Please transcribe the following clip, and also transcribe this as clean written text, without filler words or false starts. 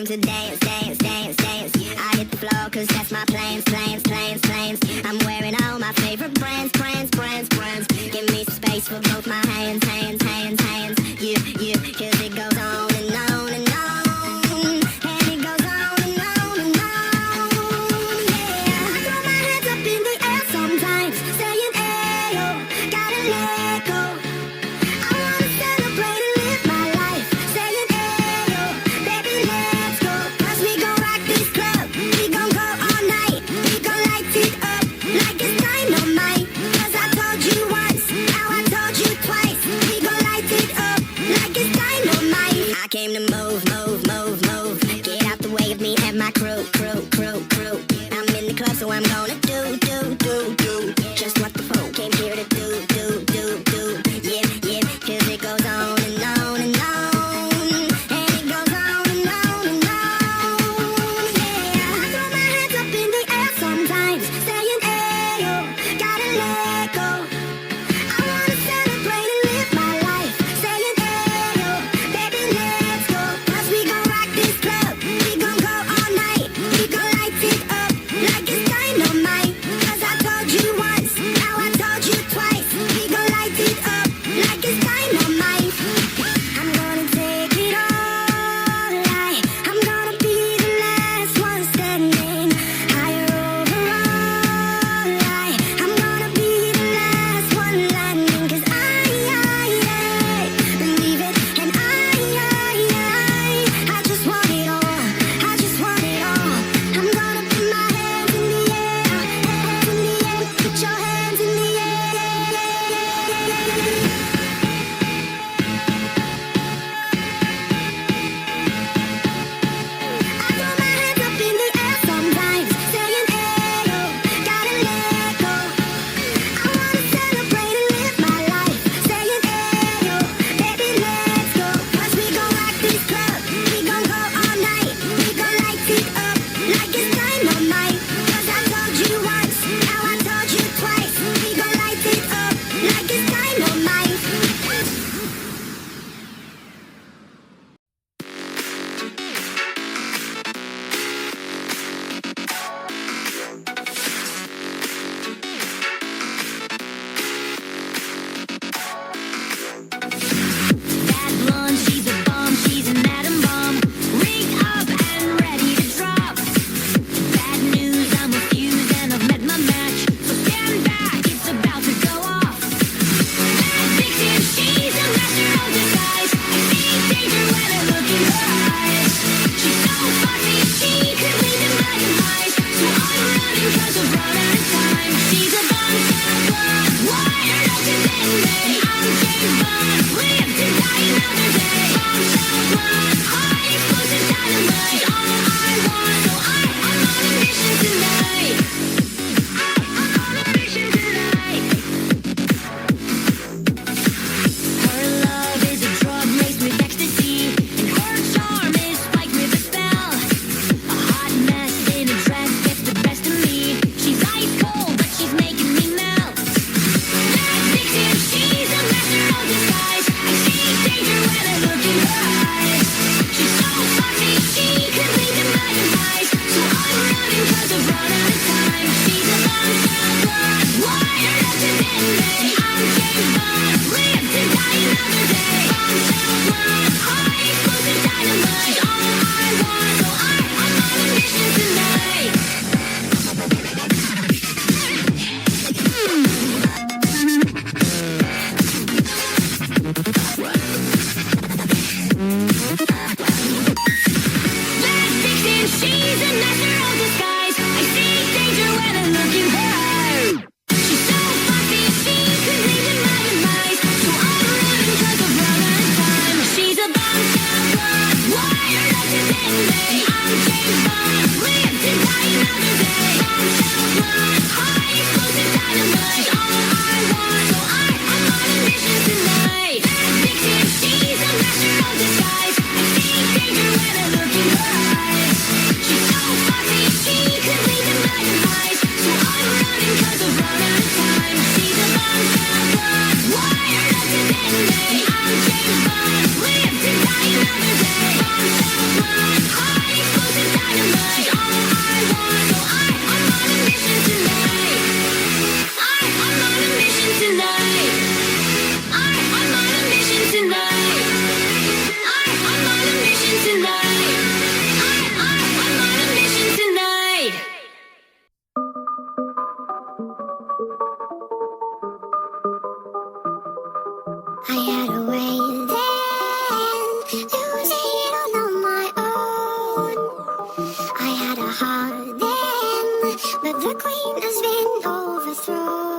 came to dance, dance, dance, dance. I hit the floor cause that's my plans, plans, plans, plans. I'm wearing all my favorite brands, brands, brands, brands. Give me space for both my hands, hands, hands, hands. Yeah, yeah, cause it goes on and on and on. And it goes on and on and on. Yeah, I throw my hands up in the air sometimes, saying, ayo, gotta let go. I wanna celebrate and live my life, saying, ayo, baby, let's go. Cause we gon' rock this club, we gon' go all night. We gon' light it up like it's dynamite. Cause I told you once, now I told you twice. We gon' light it up like it's dynamite. I came to move, move, move, move. Get out the way of me and my crew, crew, crew, crew. I'm in the club, so I'm gonna do just what the folk came here to do. Yeah, yeah, cause it goes on and on and on. And it goes on and on and on. Yeah, I throw my hands up in the air sometimes, saying, ayo, gotta let go. I wanna celebrate and live my life, saying, ayo, baby, let's go. Cause we gon' rock this club, we gon' go all night. We gon' light it up like it's dynamite. Cause I told you once, now I told you twice. We gon' light it up like it's dynamite. I'm gonna take it all night. I'm gonna be the last one standing. Higher over all night. I'm gonna be the last one landing. Cause I believe it. And I just want it all. I just want it all. I'm gonna put my hands in the air. Hands in the air. Put your hands in the air. I throw my hands up in the air sometimes, saying, ayo, gotta let go. I wanna celebrate and live my life, saying, ayo, baby, let's go. Cause we gon' rock this club, we gon' go all night. We gon' light it up like it's dynamite. Cause I told you once, now I told you twice. We gon' light it up like it's dynamite. Bad blonde, she's a bomb, she's an atom bomb. Ring up and ready to drop. Bad news, I'm a fuse and I've met my match. So stand back, it's about to go off. Bad victim, she's a master of disguise. I see danger when I look in her eyes. She's so fussy, she could lead to my demise. So I'm running cause I've run out of time. She's a bombshell blonde, wired up to midnight. I'm James Bond, live to die another day. Bombshell blonde, high explosive dynamite. She's all I want, so I'm on a mission tonight. I'm on a mission tonight. Her love is a drug laced with ecstasy, and her charm is spiked with a spell. A hot mess in a dress gets the best of me. She's ice cold, but she's making me melt. Bad victim, she's a master of disguise. I see danger when I look in her eyes. She's so fussy, she could lead to my demise. So I'm running cause I've run out of time. She's a bombshell blonde, wired up to midnight. I'm James Bond, live to die another day. Bombshell blonde, high explosive dynamite. She's all I want, so I'm on a mission tonight. Bad victim, she's a master of disguise. I see danger but the queen has been overthrown.